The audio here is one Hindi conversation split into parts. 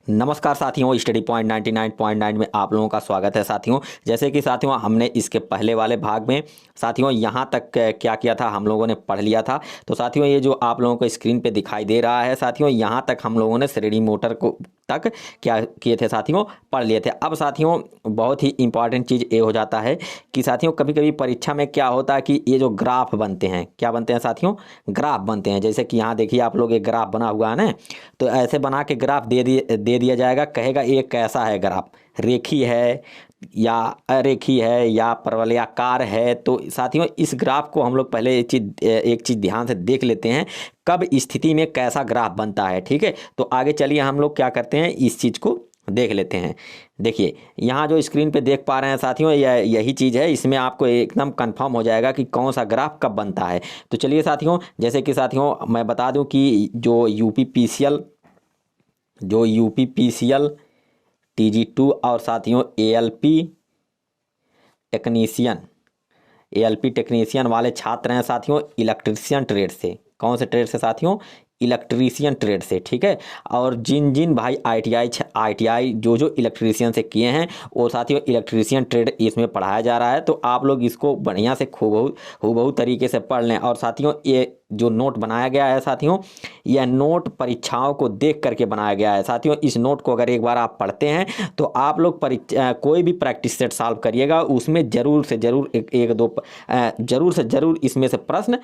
नमस्कार साथियों, स्टडी पॉइंट 99.9 में आप लोगों का स्वागत है साथियों। जैसे कि साथियों हमने इसके पहले वाले भाग में साथियों यहाँ तक क्या किया था, हम लोगों ने पढ़ लिया था। तो साथियों ये जो आप लोगों को स्क्रीन पे दिखाई दे रहा है साथियों, यहाँ तक हम लोगों ने श्रेणी मोटर को तक क्या किए थे साथियों, पढ़ लिए थे। अब साथियों बहुत ही इंपॉर्टेंट चीज़ ये हो जाता है कि साथियों कभी कभी परीक्षा में क्या होता है कि ये जो ग्राफ बनते हैं, क्या बनते हैं साथियों, ग्राफ बनते हैं। जैसे कि यहाँ देखिए आप लोग, एक ग्राफ बना हुआ है ना, तो ऐसे बना के ग्राफ दे दिया जाएगा। कहेगा ये कैसा है ग्राफ, रेखी है या अरेखी है या परवलयाकार है। तो साथियों इस ग्राफ को हम लोग पहले एक चीज़ ध्यान से देख लेते हैं, कब स्थिति में कैसा ग्राफ बनता है। ठीक है, तो आगे चलिए हम लोग क्या करते हैं, इस चीज़ को देख लेते हैं। देखिए यहाँ जो स्क्रीन पे देख पा रहे हैं साथियों, यही चीज़ है। इसमें आपको एकदम कंफर्म हो जाएगा कि कौन सा ग्राफ कब बनता है। तो चलिए साथियों, जैसे कि साथियों मैं बता दूं कि जो यूपी पीसीएल TG2 और साथियों एएलपी टेक्नीशियन वाले छात्र हैं साथियों, इलेक्ट्रीशियन ट्रेड से। कौन से ट्रेड से साथियों, इलेक्ट्रीशियन ट्रेड से। ठीक है, और जिन जिन भाई आईटीआई जो इलेक्ट्रीशियन से किए हैं वो साथियों इलेक्ट्रीशियन ट्रेड इसमें पढ़ाया जा रहा है। तो आप लोग इसको बढ़िया से हूबहू तरीके से पढ़ लें। और साथियों ये जो नोट बनाया गया है साथियों, यह नोट परीक्षाओं को देख करके बनाया गया है साथियों। इस नोट को अगर एक बार आप पढ़ते हैं तो आप लोग कोई भी प्रैक्टिस सेट सॉल्व करिएगा, उसमें जरूर से जरूर एक दो जरूर से जरूर इसमें से प्रश्न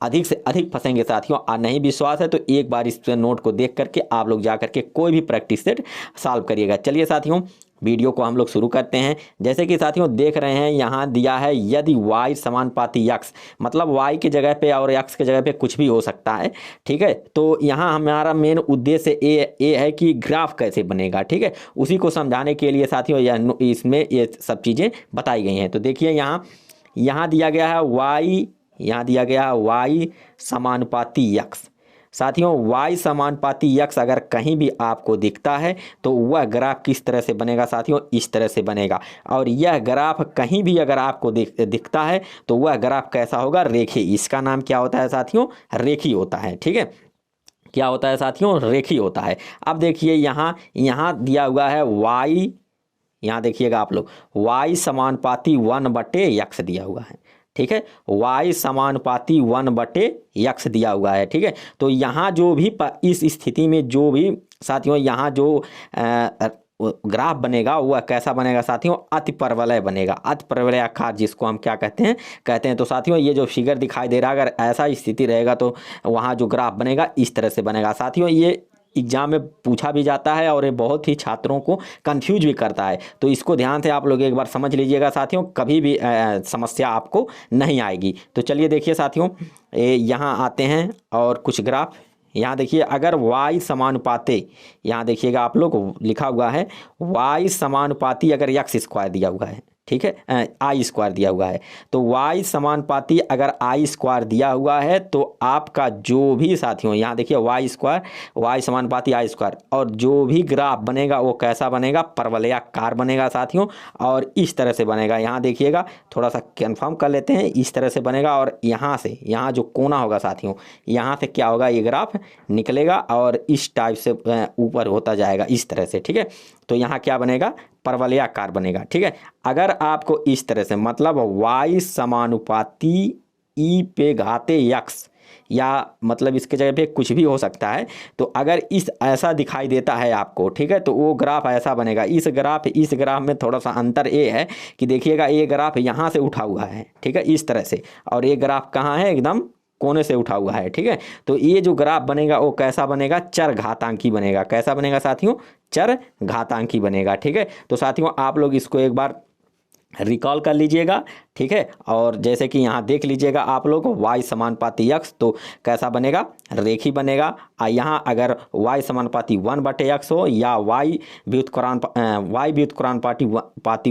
अधिक से अधिक फंसेंगे साथियों। और नहीं विश्वास है तो एक बार इस नोट को देख करके आप लोग जा करके कोई भी प्रैक्टिस सेट सॉल्व करिएगा। चलिए साथियों वीडियो को हम लोग शुरू करते हैं। जैसे कि साथियों देख रहे हैं यहाँ दिया है, यदि y समानुपाती x, मतलब y की जगह पे और x की जगह पे कुछ भी हो सकता है। ठीक है, तो यहाँ हमारा मेन उद्देश्य ये है कि ग्राफ कैसे बनेगा। ठीक है, उसी को समझाने के लिए साथियों इसमें ये सब चीज़ें बताई गई हैं। तो देखिए यहाँ दिया गया है y समानुपाती x। साथियों y समानुपाती x अगर कहीं भी आपको दिखता है तो वह ग्राफ किस तरह से बनेगा साथियों, इस तरह से बनेगा। और यह ग्राफ कहीं भी अगर आपको दिखता है तो वह ग्राफ कैसा होगा, रेखी। इसका नाम क्या होता है साथियों, रेखी होता है। ठीक है, क्या होता है साथियों, रेखी होता है। अब देखिए यहाँ दिया हुआ है y, यहाँ देखिएगा आप लोग, y समानुपाती 1/x दिया हुआ है। ठीक है, y समानुपाती 1/x दिया हुआ है। ठीक है, तो यहाँ जो भी इस स्थिति में जो भी साथियों यहाँ जो ग्राफ बनेगा वह कैसा बनेगा साथियों, अतिपरवलय बनेगा, अतिपरवलयाकार, जिसको हम क्या कहते हैं। तो साथियों ये जो फिगर दिखाई दे रहा है, अगर ऐसा स्थिति रहेगा तो वहाँ जो ग्राफ बनेगा इस तरह से बनेगा। साथियों ये एग्जाम में पूछा भी जाता है और ये बहुत ही छात्रों को कंफ्यूज भी करता है। तो इसको ध्यान से आप लोग एक बार समझ लीजिएगा साथियों, कभी भी समस्या आपको नहीं आएगी। तो चलिए देखिए साथियों, यहाँ आते हैं और कुछ ग्राफ यहाँ देखिए। अगर y समानुपाती, यहाँ देखिएगा आप लोग लिखा हुआ है y समानुपाती, अगर x² दिया हुआ है, ठीक है, I² दिया हुआ है, तो y समानुपाती अगर I² दिया हुआ है तो आपका जो भी साथियों यहाँ देखिए y समानुपाती I², और जो भी ग्राफ बनेगा वो कैसा बनेगा, परवलयाकार बनेगा साथियों। और इस तरह से बनेगा, यहाँ देखिएगा, थोड़ा सा कंफर्म कर लेते हैं, इस तरह से बनेगा। और यहाँ जो कोना होगा साथियों, यहाँ से क्या होगा, ये ग्राफ निकलेगा और इस टाइप से ऊपर होता जाएगा इस तरह से। ठीक है, तो यहाँ क्या बनेगा, परवलयाकार बनेगा। ठीक है, अगर आपको इस तरह से, मतलब y समानुपाती e पे घाते x, या मतलब इसके जगह पे कुछ भी हो सकता है, तो अगर ऐसा दिखाई देता है आपको, ठीक है, तो वो ग्राफ ऐसा बनेगा। इस ग्राफ में थोड़ा सा अंतर ये है कि देखिएगा, ये ग्राफ यहाँ से उठा हुआ है, ठीक है, इस तरह से, और ये ग्राफ कहाँ है, एकदम कोने से उठा हुआ है। ठीक है, तो ये जो ग्राफ बनेगा वो कैसा बनेगा, चर घातांकी बनेगा। कैसा बनेगा साथियों, चर घातांकी बनेगा। ठीक है, तो साथियों आप लोग इसको एक बार रिकॉल कर लीजिएगा। ठीक है, और जैसे कि यहाँ देख लीजिएगा आप लोग, y समानुपाती x तो कैसा बनेगा, रेखी बनेगा। यहाँ अगर y समानुपाती 1/x हो या y व्युत्क्रमानुपाती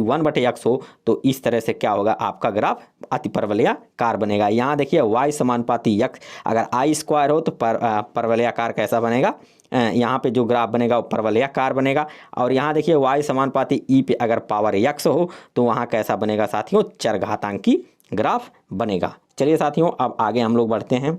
1/x हो तो इस तरह से क्या होगा, आपका ग्राफ अतिपरवलयाकार बनेगा। यहाँ देखिए y समानुपाती x अगर I² हो तो परवलयाकार कैसा बनेगा, यहाँ पे जो ग्राफ बनेगा वो परवलयाकार बनेगा। और यहाँ देखिए y समानुपाती e पे अगर पावर x हो तो वहाँ कैसा बनेगा साथियों, चरघातांकी ग्राफ बनेगा। चलिए साथियों अब आगे हम लोग बढ़ते हैं।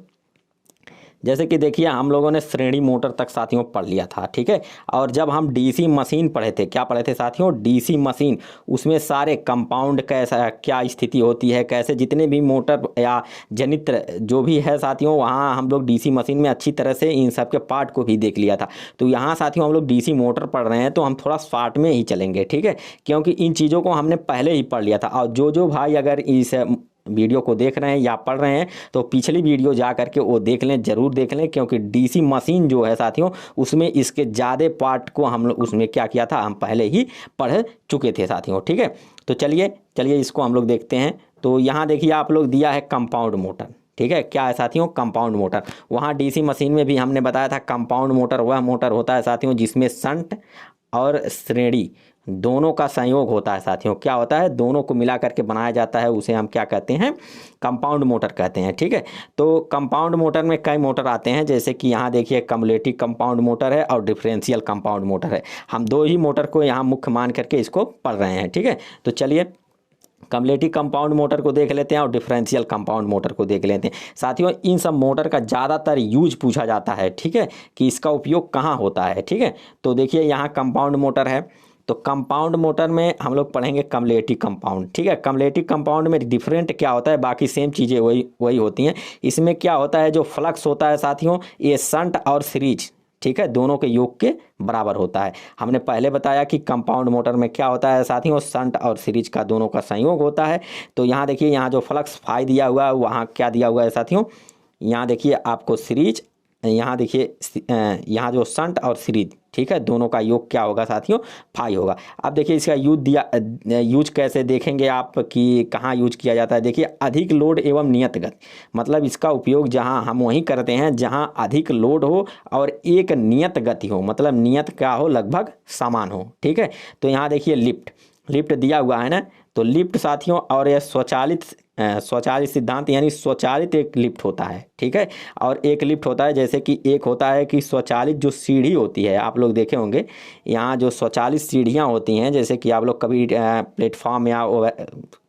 जैसे कि देखिए हम लोगों ने श्रेणी मोटर तक साथियों पढ़ लिया था, ठीक है। और जब हम डीसी मशीन पढ़े थे, क्या पढ़े थे साथियों, डीसी मशीन, उसमें सारे कंपाउंड कैसा क्या स्थिति होती है, कैसे जितने भी मोटर या जनित्र जो भी है साथियों, वहाँ हम लोग डीसी मशीन में अच्छी तरह से इन सब के पार्ट को भी देख लिया था। तो यहाँ साथियों हम लोग डीसी मोटर पढ़ रहे हैं तो हम थोड़ा शॉर्ट में ही चलेंगे, ठीक है, क्योंकि इन चीज़ों को हमने पहले ही पढ़ लिया था। और जो भाई अगर इस वीडियो को देख रहे हैं या पढ़ रहे हैं तो पिछली वीडियो जा करके वो देख लें, ज़रूर देख लें, क्योंकि डीसी मशीन जो है साथियों उसमें इसके ज़्यादा पार्ट को हम लोग उसमें क्या किया था, हम पहले ही पढ़ चुके थे साथियों, ठीक है। तो चलिए इसको हम लोग देखते हैं। तो यहाँ देखिए आप लोग दिया है कंपाउंड मोटर, ठीक है, क्या है साथियों, कंपाउंड मोटर। वहाँ डीसी मशीन में भी हमने बताया था कंपाउंड मोटर वह मोटर होता है साथियों जिसमें शंट और श्रेणी दोनों का संयोग होता है साथियों। क्या होता है, दोनों को मिला करके बनाया जाता है, उसे हम क्या कहते हैं, कंपाउंड मोटर कहते हैं, ठीक है। तो कंपाउंड मोटर में कई मोटर आते हैं, जैसे कि यहाँ देखिए कम्युलेटिव कंपाउंड मोटर है और डिफरेंशियल कंपाउंड मोटर है। हम दो ही मोटर को यहाँ मुख्य मान करके इसको पढ़ रहे हैं, ठीक है। तो चलिए कम्युलेटिव कंपाउंड मोटर को देख लेते हैं और डिफरेंशियल कंपाउंड मोटर को देख लेते हैं साथियों। इन सब मोटर का ज़्यादातर यूज पूछा जाता है, ठीक है, कि इसका उपयोग कहाँ होता है, ठीक है। तो देखिए यहाँ कंपाउंड मोटर है, तो कंपाउंड मोटर में हम लोग पढ़ेंगे कम्युलेटिव कंपाउंड, ठीक है। कम्युलेटिव कंपाउंड में डिफरेंट क्या होता है, बाकी सेम चीज़ें वही होती हैं। इसमें क्या होता है, जो फ्लक्स होता है साथियों, ये शंट और सीरीज, ठीक है, दोनों के योग के बराबर होता है। हमने पहले बताया कि कंपाउंड मोटर में क्या होता है साथियों, शंट और सीरीज का दोनों का संयोग होता है। तो यहाँ देखिए यहाँ जो फ्लक्स फाई दिया हुआ है, वहाँ क्या दिया हुआ है साथियों, यहाँ देखिए आपको सीरीज, यहाँ देखिए यहाँ जो शंट और सीरीज, ठीक है, दोनों का योग क्या होगा साथियों, फाई होगा। अब देखिए इसका यूज कैसे देखेंगे आप कि कहाँ यूज किया जाता है। देखिए अधिक लोड एवं नियत गति, मतलब इसका उपयोग जहाँ हम वहीं करते हैं जहाँ अधिक लोड हो और एक नियत गति हो, मतलब नियत क्या हो, लगभग समान हो, ठीक है। तो यहाँ देखिए लिफ्ट दिया हुआ है ना, तो लिफ्ट साथियों, और यह स्वचालित सिद्धांत यानी स्वचालित एक लिफ्ट होता है, ठीक है। और एक लिफ्ट होता है, जैसे कि एक होता है कि स्वचालित जो सीढ़ी होती है, आप लोग देखे होंगे यहाँ जो स्वचालित सीढ़ियाँ होती हैं, जैसे कि आप लोग कभी प्लेटफॉर्म या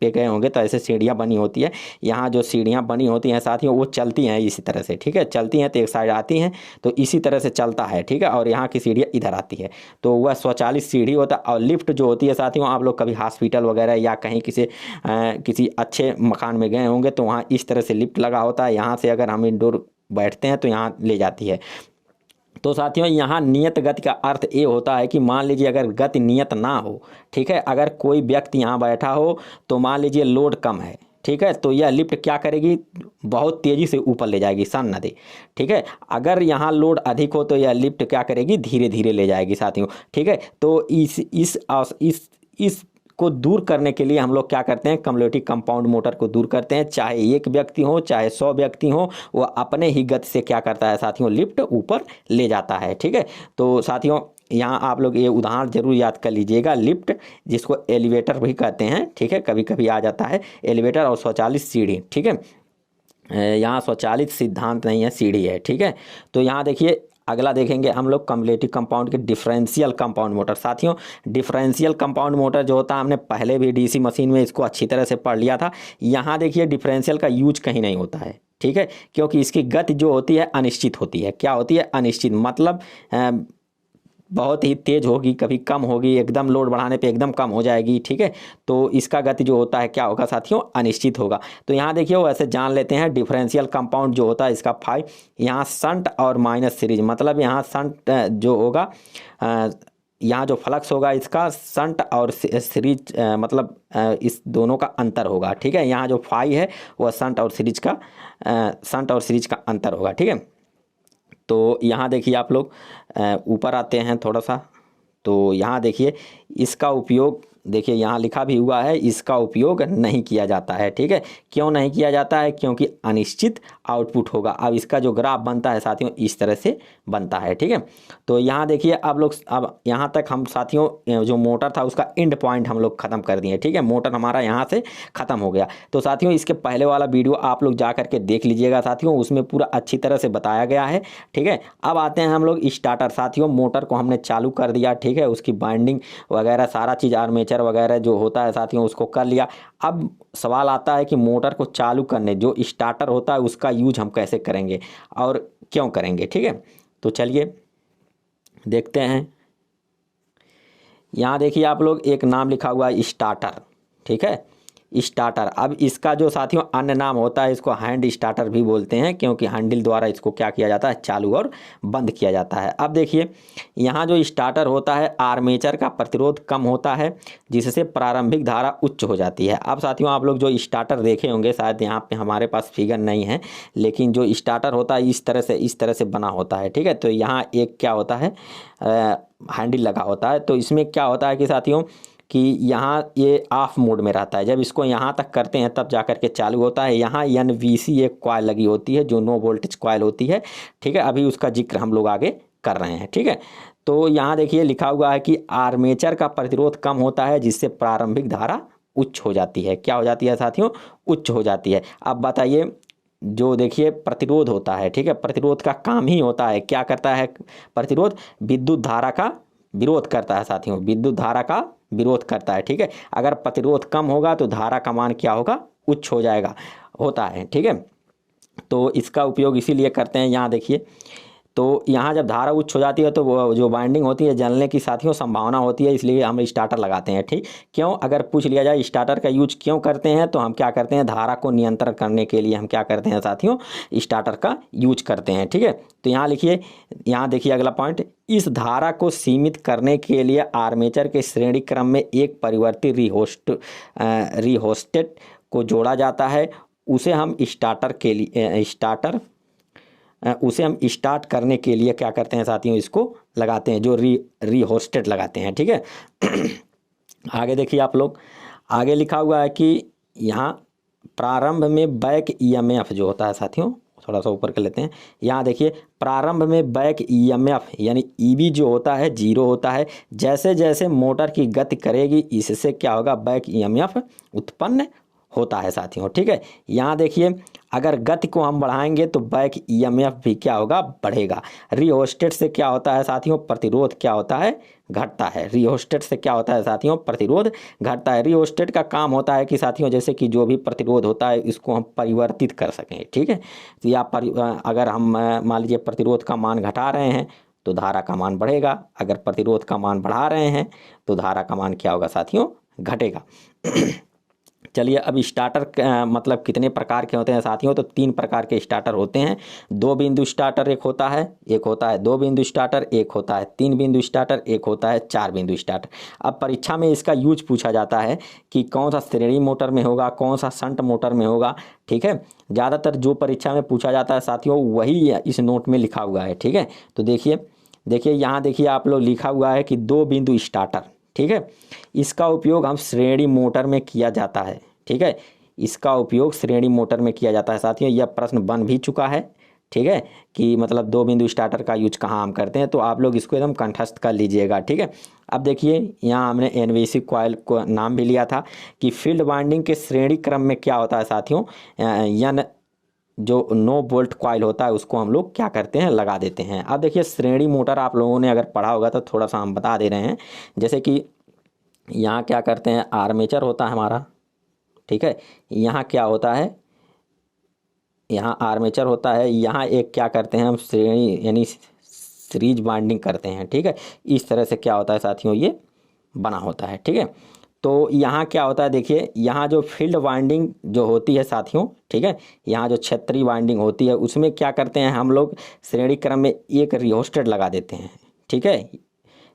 पे गए होंगे तो ऐसे सीढ़ियाँ बनी होती है। यहाँ जो सीढ़ियाँ बनी होती हैं साथियों वो चलती हैं इसी तरह से, ठीक है, चलती हैं तो एक साइड आती हैं तो इसी तरह से चलता है, ठीक है, और यहाँ की सीढ़ियाँ इधर आती है, तो वह स्वचालित सीढ़ी होता है। और लिफ्ट जो होती है साथियों, आप लोग कभी हॉस्पिटल वगैरह या कहीं किसी अच्छे मकान में गए होंगे तो वहाँ इस तरह से लिफ्ट लगा होता है, यहाँ से अगर हम इंडोर बैठते हैं तो यहाँ ले जाती है। तो साथियों यहाँ नियत गति का अर्थ ये होता है कि मान लीजिए अगर गति नियत ना हो, ठीक है, अगर कोई व्यक्ति यहाँ बैठा हो तो मान लीजिए लोड कम है, ठीक है, तो यह लिफ्ट क्या करेगी, बहुत तेज़ी से ऊपर ले जाएगी, सन न दे, ठीक है। अगर यहाँ लोड अधिक हो तो यह लिफ्ट क्या करेगी, धीरे धीरे ले जाएगी साथियों, ठीक है। तो इस को दूर करने के लिए हम लोग क्या करते हैं, कम्युलेटिव कंपाउंड मोटर को दूर करते हैं। चाहे एक व्यक्ति हो चाहे 100 व्यक्ति हो, वह अपने ही गति से क्या करता है साथियों, लिफ्ट ऊपर ले जाता है, ठीक है। तो साथियों यहाँ आप लोग ये उदाहरण जरूर याद कर लीजिएगा, लिफ्ट जिसको एलिवेटर भी कहते हैं, ठीक है, कभी कभी आ जाता है एलिवेटर, और स्वचालित सीढ़ी, ठीक है, यहाँ स्वचालित सिद्धांत नहीं है, सीढ़ी है, ठीक है। तो यहाँ देखिए अगला देखेंगे हम लोग कम्युलेटिव कंपाउंड के डिफरेंशियल कंपाउंड मोटर। साथियों डिफरेंशियल कंपाउंड मोटर जो होता है, हमने पहले भी डीसी मशीन में इसको अच्छी तरह से पढ़ लिया था। यहाँ देखिए डिफरेंशियल का यूज कहीं नहीं होता है, ठीक है, क्योंकि इसकी गति जो होती है अनिश्चित होती है। क्या होती है, अनिश्चित, मतलब बहुत ही तेज़ होगी, कभी कम होगी, एकदम लोड बढ़ाने पे एकदम कम हो जाएगी, ठीक है। तो इसका गति जो होता है क्या होगा साथियों, अनिश्चित होगा। तो यहाँ देखिए वैसे जान लेते हैं डिफरेंशियल कंपाउंड जो होता है इसका फाई, यहाँ शंट और माइनस सीरीज, मतलब यहाँ शंट जो होगा, यहाँ जो फ्लक्स होगा इसका शंट और सीरीज, मतलब इस दोनों का अंतर होगा, ठीक है। यहाँ जो फाई है वह शंट और सीरीज का अंतर होगा, ठीक है। तो यहाँ देखिए आप लोग ऊपर आते हैं थोड़ा सा, तो यहाँ देखिए इसका उपयोग, देखिए यहाँ लिखा भी हुआ है, इसका उपयोग नहीं किया जाता है, ठीक है। क्यों नहीं किया जाता है, क्योंकि अनिश्चित आउटपुट होगा। अब इसका जो ग्राफ बनता है साथियों इस तरह से बनता है, ठीक है। तो यहाँ देखिए अब यहाँ तक हम साथियों जो मोटर था उसका एंड पॉइंट हम लोग ख़त्म कर दिए, ठीक है, मोटर हमारा यहाँ से ख़त्म हो गया। तो साथियों इसके पहले वाला वीडियो आप लोग जा करके देख लीजिएगा साथियों, उसमें पूरा अच्छी तरह से बताया गया है, ठीक है। अब आते हैं हम लोग स्टार्टर। साथियों मोटर को हमने चालू कर दिया, ठीक है, उसकी बाइंडिंग वगैरह सारा चीज़, आर्मेचर आर्मेचर वगैरह जो होता है साथियों उसको कर लिया। अब सवाल आता है कि मोटर को चालू करने जो स्टार्टर होता है उसका यूज हम कैसे करेंगे और क्यों करेंगे। ठीक है, तो चलिए देखते हैं। यहाँ देखिए आप लोग एक नाम लिखा हुआ है स्टार्टर। ठीक है, स्टार्टर। अब इसका जो साथियों अन्य नाम होता है इसको हैंड स्टार्टर भी बोलते हैं, क्योंकि हैंडल द्वारा इसको क्या किया जाता है, चालू और बंद किया जाता है। अब देखिए यहाँ जो स्टार्टर होता है आर्मेचर का प्रतिरोध कम होता है जिससे प्रारंभिक धारा उच्च हो जाती है। अब साथियों आप लोग जो स्टार्टर देखे होंगे, शायद यहाँ पे हमारे पास फिगर नहीं है, लेकिन जो स्टार्टर होता है इस तरह से बना होता है। ठीक है, तो यहाँ एक क्या होता है हैंडल लगा होता है। तो इसमें क्या होता है कि साथियों कि यहाँ ये ऑफ मोड में रहता है, जब इसको यहाँ तक करते हैं तब जा कर के चालू होता है। यहाँ NVC एक कॉइल लगी होती है जो नो वोल्टेज कॉइल होती है। ठीक है, अभी उसका जिक्र हम लोग आगे कर रहे हैं। ठीक है, तो यहाँ देखिए लिखा हुआ है कि आर्मेचर का प्रतिरोध कम होता है जिससे प्रारंभिक धारा उच्च हो जाती है। क्या हो जाती है साथियों, उच्च हो जाती है। अब बताइए जो देखिए प्रतिरोध होता है, ठीक है, प्रतिरोध का काम ही होता है, क्या करता है प्रतिरोध, विद्युत धारा का विरोध करता है साथियों, विद्युत धारा का विरोध करता है। ठीक है, अगर प्रतिरोध कम होगा तो धारा का मान क्या होगा, उच्च हो जाएगा, होता है। ठीक है, तो इसका उपयोग इसीलिए करते हैं। यहाँ देखिए तो यहाँ जब धारा उच्च हो जाती है तो वो जो वाइंडिंग होती है जलने की साथियों संभावना होती है, इसलिए हम स्टार्टर लगाते हैं। ठीक, क्यों, अगर पूछ लिया जाए स्टार्टर का यूज क्यों करते हैं, तो हम क्या करते हैं, धारा को नियंत्रण करने के लिए हम क्या करते हैं साथियों, स्टार्टर का यूज करते हैं। ठीक है, तो यहाँ लिखिए, यहाँ देखिए अगला पॉइंट, इस धारा को सीमित करने के लिए आर्मेचर के श्रेणी क्रम में एक परिवर्ती रिहोस्टेट को जोड़ा जाता है। उसे हम स्टार्ट करने के लिए क्या करते हैं साथियों, इसको लगाते हैं, जो रिहोस्टेट लगाते हैं। ठीक है, आगे देखिए आप लोग, आगे लिखा हुआ है कि यहाँ प्रारंभ में बैक EMF जो होता है साथियों, थोड़ा सा ऊपर कर लेते हैं। यहाँ देखिए प्रारंभ में बैक EMF यानी EB जो होता है 0 होता है। जैसे जैसे मोटर की गति करेगी इससे क्या होगा, बैक EMF उत्पन्न होता है साथियों। ठीक है, यहाँ देखिए अगर गति को हम बढ़ाएंगे तो बैक EMF भी क्या होगा, बढ़ेगा। रिहोस्टेट से क्या होता है साथियों, प्रतिरोध क्या होता है, घटता है। रिहोस्टेट से क्या होता है साथियों, प्रतिरोध घटता है। रिहोस्टेट का काम होता है कि साथियों जैसे कि जो भी प्रतिरोध होता है इसको हम परिवर्तित कर सकें। ठीक है, तो या अगर हम मान लीजिए प्रतिरोध का मान घटा रहे हैं तो धारा का मान बढ़ेगा, अगर प्रतिरोध का मान बढ़ा रहे हैं तो धारा का मान क्या होगा साथियों, घटेगा। चलिए अब स्टार्टर मतलब कितने प्रकार के होते हैं साथियों, तो 3 प्रकार के स्टार्टर होते हैं। 2 बिंदु स्टार्टर एक होता है 2 बिंदु स्टार्टर, एक होता है 3 बिंदु स्टार्टर, एक होता है 4 बिंदु स्टार्टर। अब परीक्षा में इसका यूज पूछा जाता है कि कौन सा श्रेणी मोटर में होगा, कौन सा शंट मोटर में होगा। ठीक है, ज़्यादातर जो परीक्षा में पूछा जाता है साथियों वही इस नोट में लिखा हुआ है। ठीक है, तो देखिए यहाँ देखिए आप लोग लिखा हुआ है कि 2 बिंदु स्टार्टर। ठीक है, इसका उपयोग हम श्रेणी मोटर में किया जाता है। ठीक है, इसका उपयोग श्रेणी मोटर में किया जाता है साथियों। यह प्रश्न बन भी चुका है। ठीक है, कि मतलब 2 बिंदु स्टार्टर का यूज कहाँ हम करते हैं, तो आप लोग इसको एकदम कंठस्थ कर लीजिएगा। ठीक है, अब देखिए यहाँ हमने NVC कॉइल को नाम भी लिया था कि फील्ड वाइंडिंग के श्रेणी क्रम में क्या होता है साथियों, जो नो बोल्ट कॉइल होता है उसको हम लोग क्या करते हैं, लगा देते हैं। अब देखिए श्रेणी मोटर आप लोगों ने अगर पढ़ा होगा तो थोड़ा सा हम बता दे रहे हैं। जैसे कि यहाँ क्या करते हैं, आर्मेचर होता है हमारा। ठीक है, यहाँ क्या होता है, यहाँ आर्मेचर होता है, यहाँ एक क्या करते हैं हम श्रेणी यानी सीरीज वाइंडिंग करते हैं। ठीक है, इस तरह से क्या होता है साथियों, ये बना होता है। ठीक है, तो यहाँ क्या होता है, देखिए यहाँ जो फील्ड वाइंडिंग जो होती है साथियों, ठीक है, यहाँ जो क्षेत्रीय वाइंडिंग होती है उसमें क्या करते हैं हम लोग श्रेणी क्रम में एक रिहोस्टेट लगा देते हैं। ठीक है,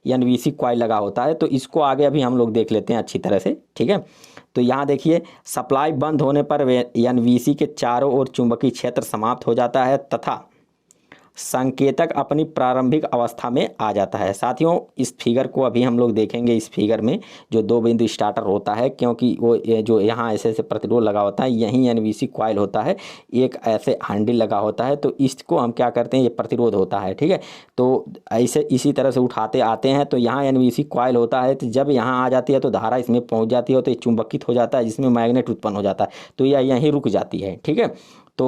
NVC कॉइल लगा होता है, तो इसको आगे अभी हम लोग देख लेते हैं अच्छी तरह से। ठीक है, तो यहाँ देखिए सप्लाई बंद होने पर NVC के चारों ओर चुंबकीय क्षेत्र समाप्त हो जाता है तथा संकेतक अपनी प्रारंभिक अवस्था में आ जाता है। साथियों इस फिगर को अभी हम लोग देखेंगे। इस फिगर में जो 2 बिंदु स्टार्टर होता है, क्योंकि वो जो यहाँ ऐसे ऐसे प्रतिरोध लगा होता है, यहीं NVC कॉइल होता है, एक ऐसे हैंडल लगा होता है, तो इसको हम क्या करते हैं, ये प्रतिरोध होता है। ठीक है, तो ऐसे इसी तरह से उठाते आते हैं तो यहाँ NVC कॉइल होता है, तो जब यहाँ आ जाती है तो धारा इसमें पहुँच जाती है तो ये चुंबकित हो जाता है जिसमें मैग्नेट उत्पन्न हो जाता है, तो यह यहीं रुक जाती है। ठीक है, तो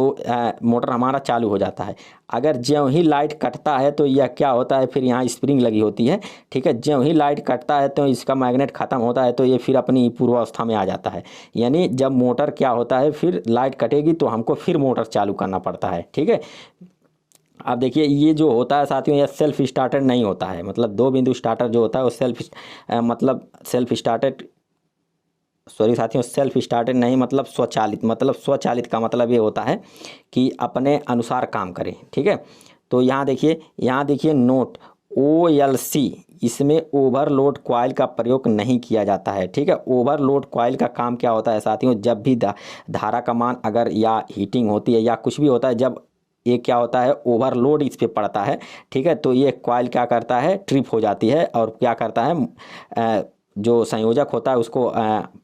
मोटर हमारा चालू हो जाता है। अगर ज्यों ही लाइट कटता है तो यह क्या होता है, फिर यहाँ स्प्रिंग लगी होती है, ठीक है, ज्यों ही लाइट कटता है तो इसका मैग्नेट ख़त्म होता है तो ये फिर अपनी पूर्वावस्था में आ जाता है। यानी जब मोटर क्या होता है, फिर लाइट कटेगी तो हमको फिर मोटर चालू करना पड़ता है, ठीक है। अब देखिए ये जो होता है साथियों, यह सेल्फ स्टार्टर नहीं होता है, मतलब दो बिंदु स्टार्टर जो होता है वो सेल्फ स्टार्टेड, सॉरी साथियों, सेल्फ स्टार्टेड नहीं, मतलब स्वचालित, मतलब स्वचालित का मतलब ये होता है कि अपने अनुसार काम करें, ठीक है। तो यहाँ देखिए नोट OLC, इसमें ओवरलोड कॉइल का प्रयोग नहीं किया जाता है, ठीक है। ओवरलोड कॉइल का काम क्या होता है साथियों, जब भी धारा का मान अगर या हीटिंग होती है या कुछ भी होता है, जब ये क्या होता है ओवरलोड इस पे पड़ता है, ठीक है, तो ये कॉइल क्या करता है, ट्रिप हो जाती है और क्या करता है, जो संयोजक होता है उसको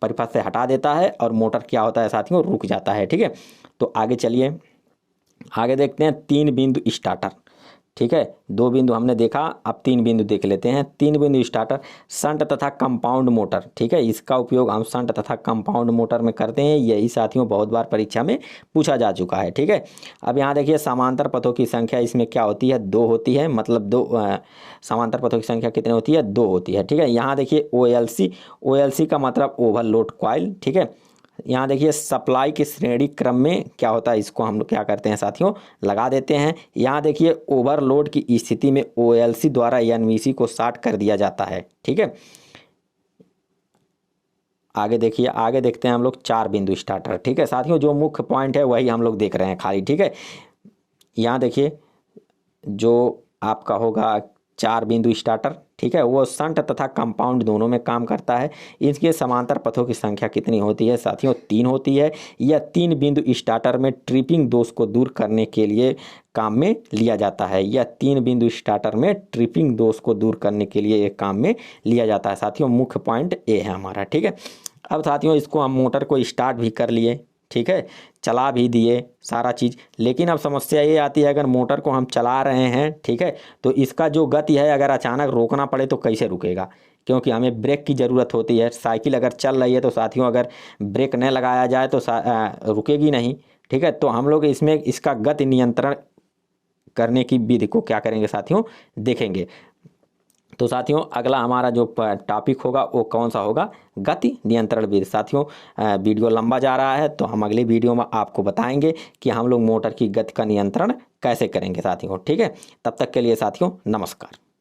परिपथ से हटा देता है और मोटर क्या होता है साथियों, रुक जाता है, ठीक है। तो आगे चलिए, आगे देखते हैं 3 बिंदु स्टार्टर, ठीक है। 2 बिंदु हमने देखा, अब 3 बिंदु देख लेते हैं। 3 बिंदु स्टार्टर, शंट तथा कंपाउंड मोटर, ठीक है, इसका उपयोग हम शंट तथा कंपाउंड मोटर में करते हैं। यही साथियों बहुत बार परीक्षा में पूछा जा चुका है, ठीक है। अब यहाँ देखिए समांतर पथों की संख्या इसमें क्या होती है, 2 होती है, मतलब 2 समांतर पथों की संख्या कितनी होती है, 2 होती है, ठीक है। यहाँ देखिए OLC का मतलब ओवरलोड कॉइल, ठीक है। यहाँ देखिए सप्लाई के श्रेणी क्रम में क्या होता है, इसको हम लोग क्या करते हैं साथियों, लगा देते हैं। यहाँ देखिए ओवरलोड की स्थिति में OLC द्वारा NVC को शॉर्ट कर दिया जाता है, ठीक है। आगे देखिए, आगे देखते हैं हम लोग 4 बिंदु स्टार्टर, ठीक है साथियों, जो मुख्य पॉइंट है वही हम लोग देख रहे हैं खाली, ठीक है। यहाँ देखिए जो आपका होगा 4 बिंदु स्टार्टर, ठीक है, वो शंट तथा कंपाउंड दोनों में काम करता है। इसके समांतर पथों की संख्या कितनी होती है साथियों, 3 होती है। यह 3 बिंदु स्टार्टर में ट्रिपिंग दोष को दूर करने के लिए काम में लिया जाता है। यह 3 बिंदु स्टार्टर में ट्रिपिंग दोष को दूर करने के लिए एक काम में लिया जाता है साथियों, मुख्य पॉइंट ये है हमारा, ठीक है। अब साथियों इसको हम मोटर को स्टार्ट भी कर लिए, ठीक है, चला भी दिए सारा चीज़, लेकिन अब समस्या ये आती है अगर मोटर को हम चला रहे हैं, ठीक है, तो इसका जो गति है अगर अचानक रोकना पड़े तो कैसे रुकेगा, क्योंकि हमें ब्रेक की ज़रूरत होती है। साइकिल अगर चल रही है तो साथियों अगर ब्रेक न लगाया जाए तो रुकेगी नहीं, ठीक है। तो हम लोग इसमें इसका गति नियंत्रण करने की विधि को क्या करेंगे साथियों, देखेंगे। तो साथियों अगला हमारा जो टॉपिक होगा वो कौन सा होगा, गति नियंत्रण विधि। साथियों वीडियो लंबा जा रहा है तो हम अगले वीडियो में आपको बताएंगे कि हम लोग मोटर की गति का नियंत्रण कैसे करेंगे साथियों, ठीक है। तब तक के लिए साथियों नमस्कार।